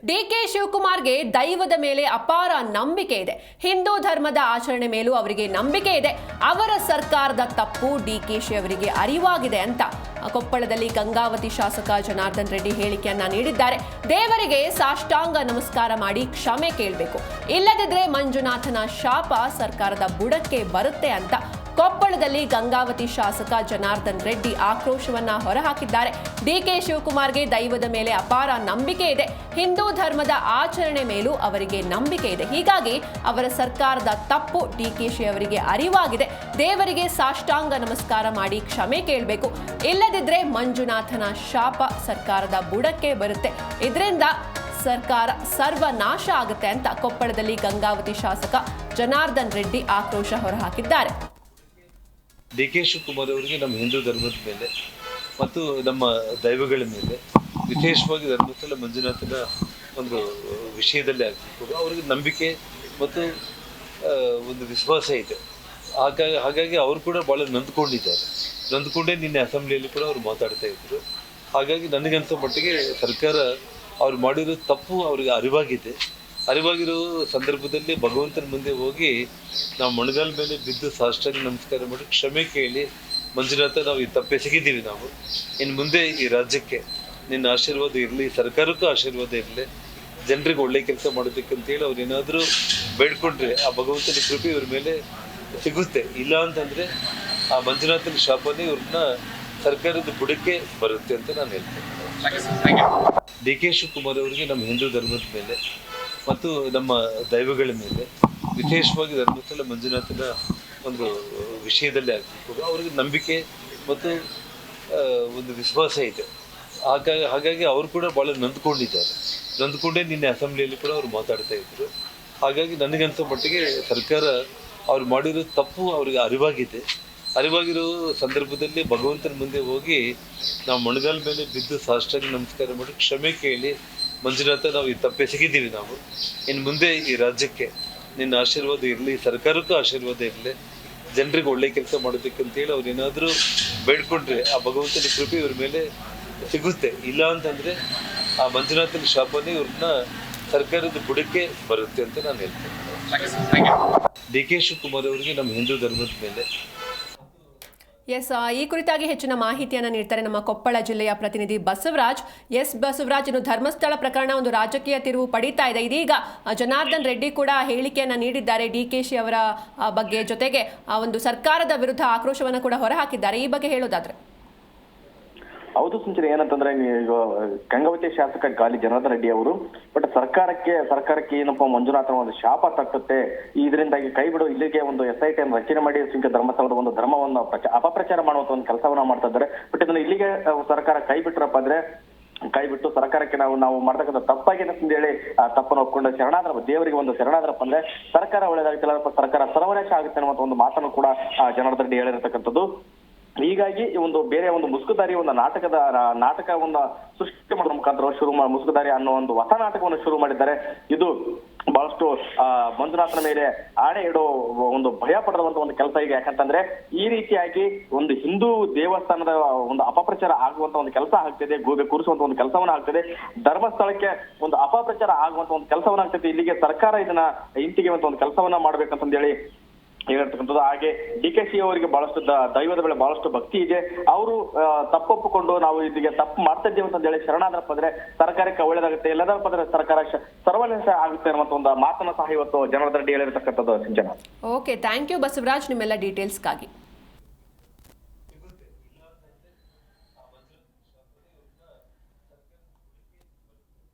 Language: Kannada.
ಡಿಕೆ ಶಿವಕುಮಾರ್ಗೆ ದೈವದ ಮೇಲೆ ಅಪಾರ ನಂಬಿಕೆ ಇದೆ. ಹಿಂದೂ ಧರ್ಮದ ಆಚರಣೆ ಮೇಲೂ ಅವರಿಗೆ ನಂಬಿಕೆ ಇದೆ. ಅವರ ಸರ್ಕಾರದ ತಪ್ಪು ಡಿಕೆಶಿ ಅವರಿಗೆ ಅರಿವಾಗಿದೆ ಅಂತ ಕೊಪ್ಪಳದಲ್ಲಿ ಗಂಗಾವತಿ ಶಾಸಕ ಜನಾರ್ದನ್ ರೆಡ್ಡಿ ಹೇಳಿಕೆಯನ್ನ ನೀಡಿದ್ದಾರೆ. ದೇವರಿಗೆ ಸಾಷ್ಟಾಂಗ ನಮಸ್ಕಾರ ಮಾಡಿ ಕ್ಷಮೆ ಕೇಳಬೇಕು, ಇಲ್ಲದಿದ್ರೆ ಮಂಜುನಾಥನ ಶಾಪ ಸರ್ಕಾರದ ಬುಡಕ್ಕೆ ಬರುತ್ತೆ ಅಂತ ಕೊಪ್ಪಳದಲ್ಲಿ ಗಂಗಾವತಿ ಶಾಸಕ ಜನಾರ್ದನ್ ರೆಡ್ಡಿ ಆಕ್ರೋಶವನ್ನ ಹೊರಹಾಕಿದ್ದಾರೆ. ಡಿಕೆ ಶಿವಕುಮಾರ್ಗೆ ದೈವದ ಮೇಲೆ ಅಪಾರ ನಂಬಿಕೆ ಇದೆ. ಹಿಂದೂ ಧರ್ಮದ ಆಚರಣೆ ಮೇಲೂ ಅವರಿಗೆ ನಂಬಿಕೆ ಇದೆ. ಹೀಗಾಗಿ ಅವರ ಸರ್ಕಾರದ ತಪ್ಪು ಡಿಕೆಶಿ ಅವರಿಗೆ ಅರಿವಾಗಿದೆ. ದೇವರಿಗೆ ಸಾಷ್ಟಾಂಗ ನಮಸ್ಕಾರ ಮಾಡಿ ಕ್ಷಮೆ ಕೇಳಬೇಕು, ಇಲ್ಲದಿದ್ರೆ ಮಂಜುನಾಥನ ಶಾಪ ಸರ್ಕಾರದ ಬುಡಕ್ಕೆ ಬರುತ್ತೆ. ಇದರಿಂದ ಸರ್ಕಾರ ಸರ್ವನಾಶ ಆಗುತ್ತೆ ಅಂತ ಕೊಪ್ಪಳದಲ್ಲಿ ಗಂಗಾವತಿ ಶಾಸಕ ಜನಾರ್ದನ್ ರೆಡ್ಡಿ ಆಕ್ರೋಶ ಹೊರಹಾಕಿದ್ದಾರೆ. ಡಿಕೆ ಶಿವಕುಮಾರ್ ಅವರಿಗೆ ನಮ್ಮ ಹಿಂದೂ ಧರ್ಮದ ಮೇಲೆ ಮತ್ತು ನಮ್ಮ ದೈವಗಳ ಮೇಲೆ, ವಿಶೇಷವಾಗಿ ಧರ್ಮಸ್ಥಳ ಮಂಜುನಾಥನ ಒಂದು ವಿಷಯದಲ್ಲಿ ಆಗಬೇಕು, ಅವರಿಗೆ ನಂಬಿಕೆ ಮತ್ತು ಒಂದು ವಿಶ್ವಾಸ ಇದೆ. ಹಾಗಾಗಿ ಅವರು ಕೂಡ ಭಾಳ ನೊಂದ್ಕೊಂಡೇ ನಿನ್ನೆ ಅಸೆಂಬ್ಲಿಯಲ್ಲಿ ಕೂಡ ಅವರು ಮಾತಾಡ್ತಾ ಇದ್ರು. ಹಾಗಾಗಿ ನನಗನ್ಸೋ ಮಟ್ಟಿಗೆ ಸರ್ಕಾರ ಅವ್ರು ಮಾಡಿರೋ ತಪ್ಪು ಅವ್ರಿಗೆ ಅರಿವಾಗಿರೋ ಸಂದರ್ಭದಲ್ಲಿ ಭಗವಂತನ ಮುಂದೆ ಹೋಗಿ ನಾವು ಮೊಣಗಾಲ ಮೇಲೆ ಬಿದ್ದು ಸಾಷ್ಟಾಂಗ ನಮಸ್ಕಾರ ಮಾಡಿ ಕ್ಷಮೆ ಕೇಳಿ, ಮಂಜುನಾಥ ನಾವು ಈ ತಪ್ಪೆಸಗಿದ್ದೀವಿ, ನಾವು ಇನ್ನು ಮುಂದೆ ಈ ರಾಜ್ಯಕ್ಕೆ ನಿನ್ನ ಆಶೀರ್ವಾದ ಇರಲಿ, ಸರ್ಕಾರಕ್ಕೂ ಆಶೀರ್ವಾದ ಇರಲಿ, ಜನರಿಗೆ ಒಳ್ಳೆ ಕೆಲಸ ಮಾಡೋದಕ್ಕಂತೇಳಿ ಅವ್ರು ಏನಾದರೂ ಬೇಡ್ಕೊಂಡ್ರೆ ಆ ಭಗವಂತನ ಕೃಪೆ ಇವ್ರ ಮೇಲೆ ಸಿಗುತ್ತೆ. ಇಲ್ಲ ಅಂತಂದರೆ ಆ ಮಂಜುನಾಥನ ಶಾಪನೇ ಇವ್ರನ್ನ ಸರ್ಕಾರದ ಬುಡಕ್ಕೆ ಬರುತ್ತೆ ಅಂತ ನಾನು ಹೇಳ್ತೇನೆ. ಡಿಕೆ ಶಿವಕುಮಾರ್ ಅವರಿಗೆ ನಮ್ಮ ಹಿಂದೂ ಧರ್ಮದ ಮೇಲೆ ಮತ್ತು ನಮ್ಮ ದೈವಗಳ ಮೇಲೆ, ವಿಶೇಷವಾಗಿ ಧರ್ಮಸ್ಥಳ ಮಂಜುನಾಥನ ಒಂದು ವಿಷಯದಲ್ಲಿ ಆಗಬೇಕು, ಅವ್ರಿಗೆ ನಂಬಿಕೆ ಮತ್ತು ಒಂದು ವಿಶ್ವಾಸ ಇದೆ. ಹಾಗಾಗಿ ಅವರು ಕೂಡ ಭಾಳ ನೊಂದ್ಕೊಂಡೇ ನಿನ್ನೆ ಅಸೆಂಬ್ಲಿಯಲ್ಲಿ ಕೂಡ ಅವರು ಮಾತಾಡ್ತಾ ಇದ್ರು. ಹಾಗಾಗಿ ನನಗನ್ಸೋ ಮಟ್ಟಿಗೆ ಸರ್ಕಾರ ಅವ್ರು ಮಾಡಿರೋ ತಪ್ಪು ಅವ್ರಿಗೆ ಅರಿವಾಗಿರೋ ಸಂದರ್ಭದಲ್ಲಿ ಭಗವಂತನ ಮುಂದೆ ಹೋಗಿ ನಾವು ಮೊಣಗಾಲ ಮೇಲೆ ಬಿದ್ದು ಸಾಷ್ಟಾಂಗ ನಮಸ್ಕಾರ ಮಾಡಿ ಕ್ಷಮೆ ಕೇಳಿ, ಮಂಜುನಾಥ ನಾವು ಈ ತಪ್ಪೆಸಗಿದ್ದೀವಿ, ನಾವು ಇನ್ನು ಮುಂದೆ ಈ ರಾಜ್ಯಕ್ಕೆ ನಿನ್ನ ಆಶೀರ್ವಾದ ಇರಲಿ, ಸರ್ಕಾರಕ್ಕೂ ಆಶೀರ್ವಾದ ಇರಲಿ, ಜನರಿಗೆ ಒಳ್ಳೆ ಕೆಲಸ ಮಾಡೋದಕ್ಕಂತೇಳಿ ಅವ್ರು ಏನಾದರೂ ಬೇಡ್ಕೊಂಡ್ರೆ ಆ ಭಗವಂತನ ಕೃಪೆ ಇವ್ರ ಮೇಲೆ ಸಿಗುತ್ತೆ. ಇಲ್ಲ ಅಂತಂದರೆ ಆ ಮಂಜುನಾಥನ ಶಾಪನೇ ಇವ್ರನ್ನ ಸರ್ಕಾರದ ಬುಡಕ್ಕೆ ಬರುತ್ತೆ ಅಂತ ನಾನು ಹೇಳ್ತೇನೆ. ಡಿಕೆ ಶಿವಕುಮಾರ್ ಅವರಿಗೆ ನಮ್ಮ ಹಿಂದೂ ಧರ್ಮದ ಮೇಲೆ ಈ ಕುರಿತಾಗಿ ಹೆಚ್ಚಿನ ಮಾಹಿತಿಯನ್ನು ನೀಡ್ತಾರೆ ನಮ್ಮ ಕೊಪ್ಪಳ ಜಿಲ್ಲೆಯ ಪ್ರತಿನಿಧಿ ಬಸವರಾಜ್. ಬಸವರಾಜ್, ಇನ್ನು ಧರ್ಮಸ್ಥಳ ಪ್ರಕರಣ ಒಂದು ರಾಜಕೀಯ ತಿರುವು ಪಡೀತಾ ಇದೆ. ಇದೀಗ ಜನಾರ್ದನ್ ರೆಡ್ಡಿ ಕೂಡ ಹೇಳಿಕೆಯನ್ನು ನೀಡಿದ್ದಾರೆ ಡಿಕೆಶಿ ಅವರ ಬಗ್ಗೆ, ಜೊತೆಗೆ ಒಂದು ಸರ್ಕಾರದ ವಿರುದ್ಧ ಆಕ್ರೋಶವನ್ನು ಕೂಡ ಹೊರಹಾಕಿದ್ದಾರೆ. ಈ ಬಗ್ಗೆ ಹೇಳೋದಾದ್ರೆ? ಹೌದು ಸಿಂಚನ, ಏನಂತಂದ್ರೆ ಗಂಗಾವತಿ ಶಾಸಕ ಗಾಲಿ ಜನಾರ್ದನ್ ರೆಡ್ಡಿ ಅವರು ಬಟ್ ಸರ್ಕಾರಕ್ಕೆ ಏನಪ್ಪಾ ಮಂಜುನಾಥನ ಒಂದು ಶಾಪ ತಟ್ಟುತ್ತೆ, ಇದರಿಂದಾಗಿ ಕೈ ಬಿಡು, ಇಲ್ಲಿಗೆ ಒಂದು SIT ರಚನೆ ಮಾಡಿ ಧರ್ಮಸ್ಥಳದ ಒಂದು ಧರ್ಮವನ್ನು ಅಪಪ್ರಚಾರ ಮಾಡುವಂತ ಒಂದು ಕೆಲಸವನ್ನ ಮಾಡ್ತಾ ಇದ್ದಾರೆ. ಬಟ್ ಇದನ್ನ ಇಲ್ಲಿಗೆ ಸರ್ಕಾರ ಕೈ ಬಿಟ್ಟು ಸರ್ಕಾರಕ್ಕೆ ನಾವು ಮಾಡ್ತಕ್ಕಂಥ ತಪ್ಪಾಗಿದೆ ಅಂತ ಹೇಳಿ ತಪ್ಪನ್ನು ಒಪ್ಕೊಂಡು ದೇವರಿಗೆ ಒಂದು ಶರಣಾದ್ರಪ್ಪ ಅಂದ್ರೆ ಸರ್ಕಾರ ಒಳ್ಳೇದಾಗುತ್ತಿಲ್ಲ, ಸರ್ಕಾರ ಸರ್ವನಾಶ ಆಗುತ್ತೆ ಅನ್ನುವಂತ ಒಂದು ಮಾತನ್ನು ಕೂಡ ಜನಾರ್ದನ್ ರೆಡ್ಡಿ ಹೇಳಿರತಕ್ಕಂಥದ್ದು. ಹೀಗಾಗಿ ಒಂದು ಬೇರೆ ಒಂದು ಮುಸುಕುದಾರಿ ಒಂದು ನಾಟಕವನ್ನ ಸೃಷ್ಟಿ ಮಾಡೋದ್ರ ಮುಖಾಂತರ ಮುಸುಕುದಾರಿ ಅನ್ನೋ ಒಂದು ಹೊಸ ನಾಟಕವನ್ನು ಶುರು ಮಾಡಿದ್ದಾರೆ. ಇದು ಬಹಳಷ್ಟು ಮಂಜುನಾಥನ ಮೇಲೆ ಆಣೆ ಇಡೋ ಒಂದು ಭಯ ಪಡೆದಂತ ಒಂದು ಕೆಲಸ ಈಗ. ಯಾಕಂತಂದ್ರೆ ಈ ರೀತಿಯಾಗಿ ಒಂದು ಹಿಂದೂ ದೇವಸ್ಥಾನದ ಒಂದು ಅಪಪ್ರಚಾರ ಆಗುವಂತ ಒಂದು ಕೆಲಸ ಆಗ್ತಿದೆ, ಗೂಬೆ ಕೂರಿಸುವಂತ ಒಂದು ಕೆಲಸವನ್ನ ಆಗ್ತದೆ, ಧರ್ಮಸ್ಥಳಕ್ಕೆ ಒಂದು ಅಪಪ್ರಚಾರ ಆಗುವಂತ ಒಂದು ಕೆಲಸವನ್ನ ಆಗ್ತದೆ. ಇಲ್ಲಿಗೆ ಸರ್ಕಾರ ಇದನ್ನ ಹಿಂತಿಗೆಯುವಂತ ಒಂದು ಕೆಲಸವನ್ನ ಮಾಡ್ಬೇಕಂತ ಹೇಳಿ ಹೇಳಿರ್ತಕ್ಕಂಥದ್ದು. ಹಾಗೆ ಡಿಕೆಶಿ ಅವರಿಗೆ ಬಹಳಷ್ಟು ದೈವದ ಮೇಲೆ ಬಹಳಷ್ಟು ಭಕ್ತಿ ಇದೆ. ಅವರು ತಪ್ಪೊಪ್ಪಿಕೊಂಡು ನಾವು ಇದಕ್ಕೆ ತಪ್ಪು ಮಾಡ್ತಾ ಇದ್ದೇವೆ ಅಂತ ಹೇಳಿ ಶರಣಾದ್ರಪ್ಪ ಅಂದ್ರೆ ಸರ್ಕಾರಕ್ಕೆ ಒಳ್ಳೇದಾಗುತ್ತೆ, ಇಲ್ಲದಪ್ಪ ಅಂದ್ರೆ ಸರ್ಕಾರ ಸರ್ವನಾಶ ಆಗುತ್ತೆ ಅನ್ನುವಂತ ಒಂದು ಮಾತನ್ನ ಸಹ ಇವತ್ತು ಜನಾರ್ದನ್ ರೆಡ್ಡಿ ಹೇಳಿರ್ತಕ್ಕಂಥದ್ದು. ಸಿಂಚನ. ಓಕೆ, ಥ್ಯಾಂಕ್ ಯು ಬಸವರಾಜ್ ನಿಮ್ಮೆಲ್ಲ ಡೀಟೇಲ್ಸ್ಗಾಗಿ.